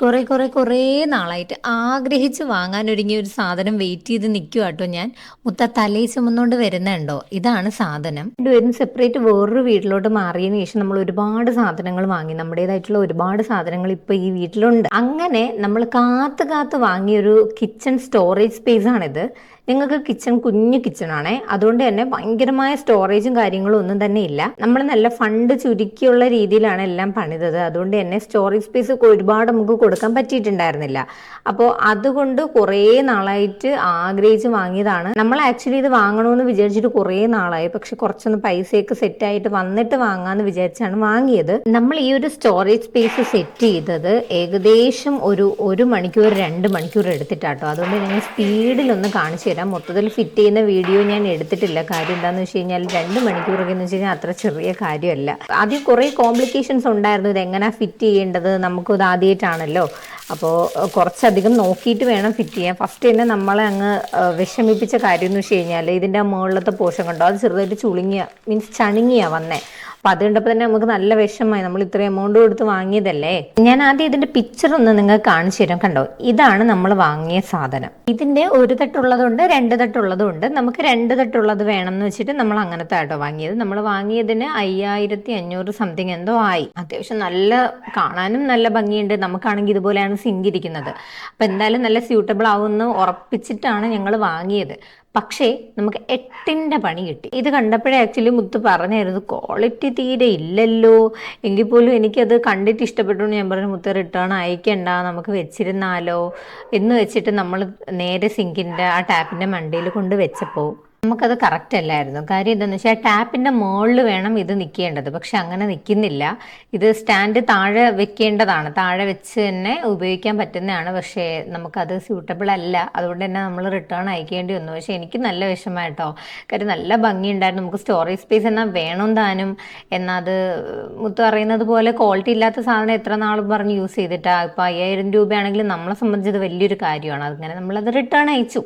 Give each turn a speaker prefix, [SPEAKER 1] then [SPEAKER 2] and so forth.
[SPEAKER 1] കുറേ നാളായിട്ട് ആഗ്രഹിച്ച് വാങ്ങാനൊരുങ്ങിയ ഒരു സാധനം വെയിറ്റ് ചെയ്ത് നിൽക്കുക കേട്ടോ ഞാൻ. തലയിൽ ചുമന്നുകൊണ്ട് വരുന്നുണ്ടോ? ഇതാണ് സാധനം. രണ്ടുപേരും സെപ്പറേറ്റ് വേറൊരു വീട്ടിലോട്ട് മാറിയതിന് ശേഷം നമ്മൾ ഒരുപാട് സാധനങ്ങൾ വാങ്ങി. നമ്മുടേതായിട്ടുള്ള ഒരുപാട് സാധനങ്ങൾ ഇപ്പൊ ഈ വീട്ടിലുണ്ട്. അങ്ങനെ നമ്മൾ കാത്ത് കാത്ത് വാങ്ങിയൊരു കിച്ചൺ സ്റ്റോറേജ് സ്പേസ് ആണിത്. ഞങ്ങൾക്ക് കിച്ചൺ കുഞ്ഞു കിച്ചൺ ആണേ, അതുകൊണ്ട് തന്നെ ഭയങ്കരമായ സ്റ്റോറേജും കാര്യങ്ങളും ഒന്നും തന്നെ ഇല്ല. നമ്മൾ നല്ല ഫണ്ട് ചുരുക്കിയുള്ള രീതിയിലാണ് എല്ലാം പണിതത്. അതുകൊണ്ട് തന്നെ സ്റ്റോറേജ് സ്പേസ് ഒരുപാട് നമുക്ക് കൊടുക്കാൻ പറ്റിയിട്ടുണ്ടായിരുന്നില്ല. അപ്പോൾ അതുകൊണ്ട് കുറേ നാളായിട്ട് ആഗ്രഹിച്ച് വാങ്ങിയതാണ്. നമ്മൾ ആക്ച്വലി ഇത് വാങ്ങണമെന്ന് വിചാരിച്ചിട്ട് കുറേ നാളായി, പക്ഷെ കുറച്ചൊന്ന് പൈസയൊക്കെ സെറ്റായിട്ട് വന്നിട്ട് വാങ്ങാന്ന് വിചാരിച്ചാണ് വാങ്ങിയത്. നമ്മൾ ഈ ഒരു സ്റ്റോറേജ് സ്പേസ് സെറ്റ് ചെയ്തത് ഏകദേശം ഒരു മണിക്കൂർ 2 മണിക്കൂർ എടുത്തിട്ടാട്ടോ. അതുകൊണ്ട് ഞാൻ സ്പീഡിലൊന്ന് കാണിച്ചു തരാം. മൊത്തത്തിൽ ഫിറ്റ് ചെയ്യുന്ന വീഡിയോ ഞാൻ എടുത്തിട്ടില്ല. കാര്യം എന്താണെന്ന് വെച്ച് കഴിഞ്ഞാൽ 2 മണിക്കൂറൊക്കെ എന്ന് വെച്ച് കഴിഞ്ഞാൽ അത്ര ചെറിയ കാര്യമല്ല. ആദ്യം കുറേ കോംപ്ലിക്കേഷൻസ് ഉണ്ടായിരുന്നു. ഇത് എങ്ങനെ ഫിറ്റ് ചെയ്യേണ്ടത്, നമുക്കിത് ആദ്യമായിട്ടാണല്ലോ. അപ്പോൾ കുറച്ചധികം നോക്കിയിട്ട് വേണം ഫിറ്റ് ചെയ്യാൻ. ഫസ്റ്റ് തന്നെ നമ്മളെ അങ്ങ് വിഷമിപ്പിച്ച കാര്യം എന്ന് വെച്ച് കഴിഞ്ഞാൽ ഇതിൻ്റെ മുകളിലത്തെ പോർഷൻ കണ്ടോ, അത് ചെറുതായിട്ട് മീൻസ് ചണുങ്ങിയാ വന്നേ. അപ്പൊ അത് കണ്ടപ്പോൾ തന്നെ നമുക്ക് നല്ല വിഷമമായി. നമ്മൾ ഇത്രയും എമൗണ്ട് കൊടുത്ത് വാങ്ങിയതല്ലേ. ഞാൻ ആദ്യം ഇതിന്റെ പിക്ചർ ഒന്ന് നിങ്ങൾക്ക് കാണിച്ചു തരാം. കണ്ടോ, ഇതാണ് നമ്മൾ വാങ്ങിയ സാധനം. ഇതിന്റെ ഒരു തട്ടുള്ളതുണ്ട്, 2 തട്ടുള്ളതുണ്ട്. നമുക്ക് 2 തട്ടുള്ളത് വേണം എന്ന് വെച്ചിട്ട് നമ്മൾ അങ്ങനത്തെ ആട്ടോ വാങ്ങിയത്. നമ്മൾ വാങ്ങിയതിന് 5500 സംതിങ് എന്തോ ആയി. അത്യാവശ്യം നല്ല കാണാനും നല്ല ഭംഗിയുണ്ട്. നമുക്കാണെങ്കിൽ ഇതുപോലെയാണ് സിങ്ക് ഇരിക്കുന്നത്. അപ്പൊ എന്തായാലും നല്ല സ്യൂട്ടബിൾ ആവുമെന്ന് ഉറപ്പിച്ചിട്ടാണ് ഞങ്ങൾ വാങ്ങിയത്. പക്ഷേ നമുക്ക് 8ന്റെ പണി കിട്ടി. ഇത് കണ്ടപ്പോഴേ ആക്ച്വലി മുത്ത് പറഞ്ഞായിരുന്നു ക്വാളിറ്റി തീരെ ഇല്ലല്ലോ. എങ്കിൽ പോലും എനിക്കത് കണ്ടിട്ട് ഇഷ്ടപ്പെട്ടു. ഞാൻ പറഞ്ഞു മുത്ത് റിട്ടേൺ അയക്കണ്ട, നമുക്ക് വെച്ചിരുന്നാലോ എന്ന് വെച്ചിട്ട് നമ്മൾ നേരെ സിങ്കിൻ്റെ ആ ടാപ്പിൻ്റെ മണ്ടയിൽ കൊണ്ട് വെച്ചപ്പോൾ നമുക്കത് കറക്റ്റ് അല്ലായിരുന്നു. കാര്യം എന്താണെന്ന് വെച്ചാൽ ടാപ്പിൻ്റെ മുകളിൽ വേണം ഇത് നിൽക്കേണ്ടത്, പക്ഷെ അങ്ങനെ നിൽക്കുന്നില്ല. ഇത് സ്റ്റാൻഡ് താഴെ വെക്കേണ്ടതാണ്, താഴെ വെച്ച് തന്നെ ഉപയോഗിക്കാൻ പറ്റുന്നതാണ്. പക്ഷേ നമുക്കത് സ്യൂട്ടബിൾ അല്ല. അതുകൊണ്ട് തന്നെ നമ്മൾ റിട്ടേൺ അയക്കേണ്ടി വന്നു. പക്ഷെ എനിക്ക് നല്ല വിഷമമായിട്ടോ. കാര്യം നല്ല ഭംഗിയുണ്ടായിരുന്നു. നമുക്ക് സ്റ്റോറേജ് സ്പേസ് എന്നാൽ വേണം താനും. എന്നാൽ അത് മുത്ത് പറയുന്നത് പോലെ ക്വാളിറ്റി ഇല്ലാത്ത സാധനം എത്ര നാളും പറഞ്ഞ് യൂസ് ചെയ്തിട്ടാ. ഇപ്പോൾ 5000 രൂപയാണെങ്കിൽ നമ്മളെ സംബന്ധിച്ചത് വലിയൊരു കാര്യമാണ്. അങ്ങനെ നമ്മളത് റിട്ടേൺ അയച്ചു.